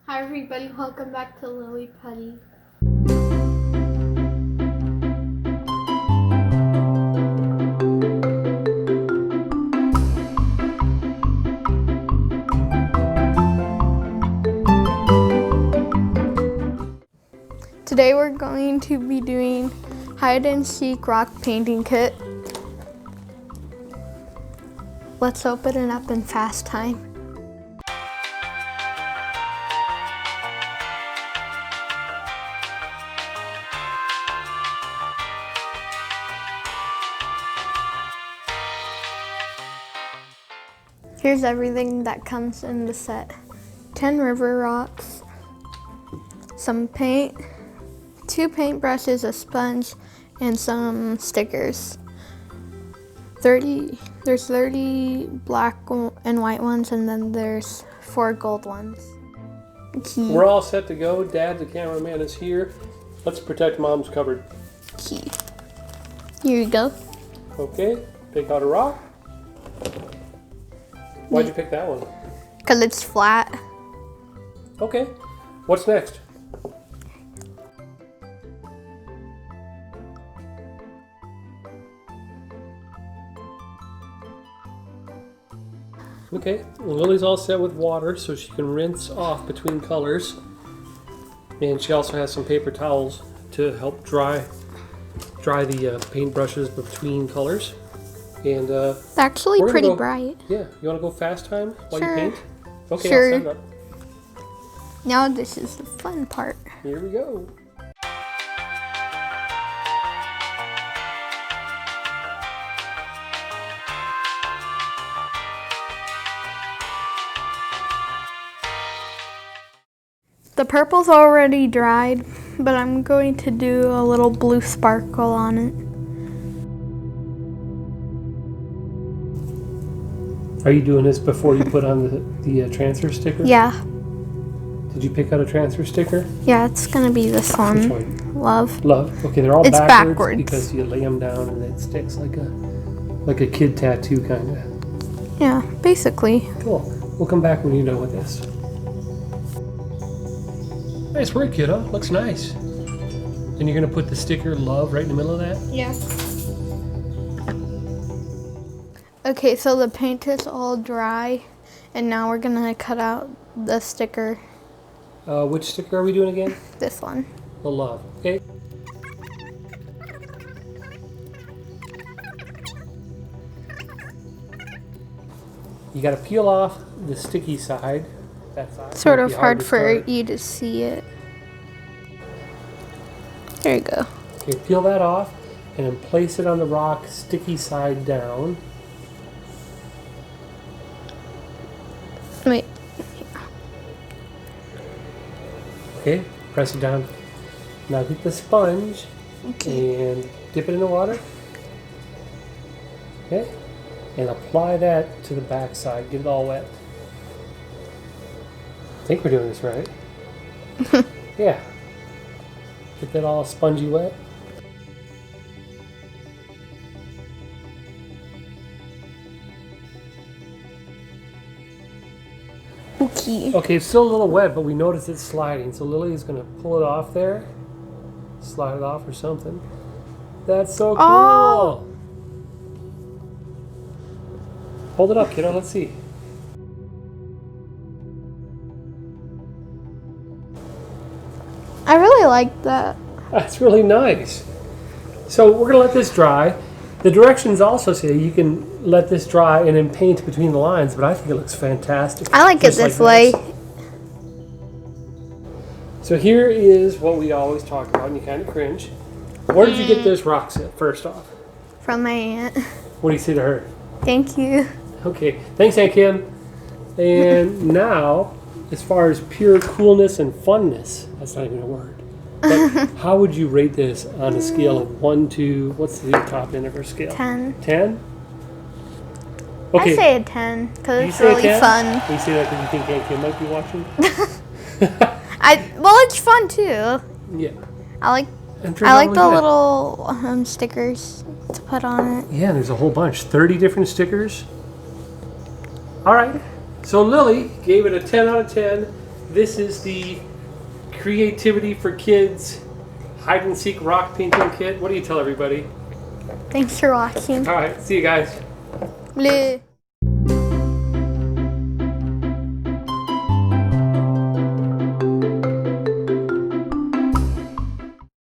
Hi everybody, welcome back to Lily Putty. Today we're going to be doing hide and seek rock painting kit. Let's open it up in fast time. Here's everything that comes in the set. 10 river rocks, some paint, 2 paintbrushes, a sponge, and some stickers. There's 30 black and white ones, and then there's 4 gold ones. Key. We're all set to go. Dad, the cameraman, is here. Let's protect Mom's cupboard. Key. Here you go. Okay, pick out a rock. Why'd you pick that one? Because it's flat. Okay, what's next? Okay, well, Lily's all set with water so she can rinse off between colors. And she also has some paper towels to help dry the paint brushes between colors. And It's actually pretty bright. Yeah, you want to go fast time while Sure. you paint? Okay, Sure. I'll set it up. Now this is the fun part. Here we go. The purple's already dried, but I'm going to do a little blue sparkle on it. Are you doing this before you put on the transfer sticker? Yeah. Did you pick out a transfer sticker? Yeah, it's gonna be this one. Which one? Love. Love. Okay, they're all It's backwards. because you lay them down and it sticks like a kid tattoo kind of. Yeah, basically. Cool. We'll come back when you're done with this. Nice work, kiddo. Looks nice. And you're gonna put the sticker love right in the middle of that? Yeah. Okay, so the paint is all dry, and now we're gonna cut out the sticker. Which sticker are we doing again? This one. The love. Okay. You gotta peel off the sticky side. That side. Sort Might of be hard to for start. you to see it. There you go. Okay, peel that off and then place it on the rock, sticky side down. Wait. Okay, press it down. Now get the sponge and dip it in the water. Okay, and apply that to the back side. Get it all wet. I think we're doing this right. Yeah. Get that all spongy wet. Okay. Okay, it's still a little wet, but we notice it's sliding. So Lily is going to pull it off there. Slide it off or something. That's so cool. Oh. Hold it up, kiddo. Let's see. I really like that. That's really nice. So we're going to let this dry. The directions also say you can let this dry and then paint between the lines, but I think it looks fantastic. I like it Just this like way. So here is what we always talk about, and you kind of cringe. Where did you get this rock set, first off? From my aunt. What do you say to her? Thank you. Okay, thanks, Aunt Kim. And now, as far as pure coolness and funness, that's not even a word. But how would you rate this on a scale of 1 to, what's the top end of her scale? 10. 10? I say a 10 because You it's say a really 10? fun. You say that because you think Aunt Kim might be watching? Well, it's fun too. Yeah. I like And the good. little stickers to put on it. Yeah, there's a whole bunch. 30 different stickers. All right. So Lily gave it a 10 out of 10. This is the Creativity for Kids hide and seek rock painting kit. What do you tell everybody? Thanks for watching. All right, see you guys. Bleh.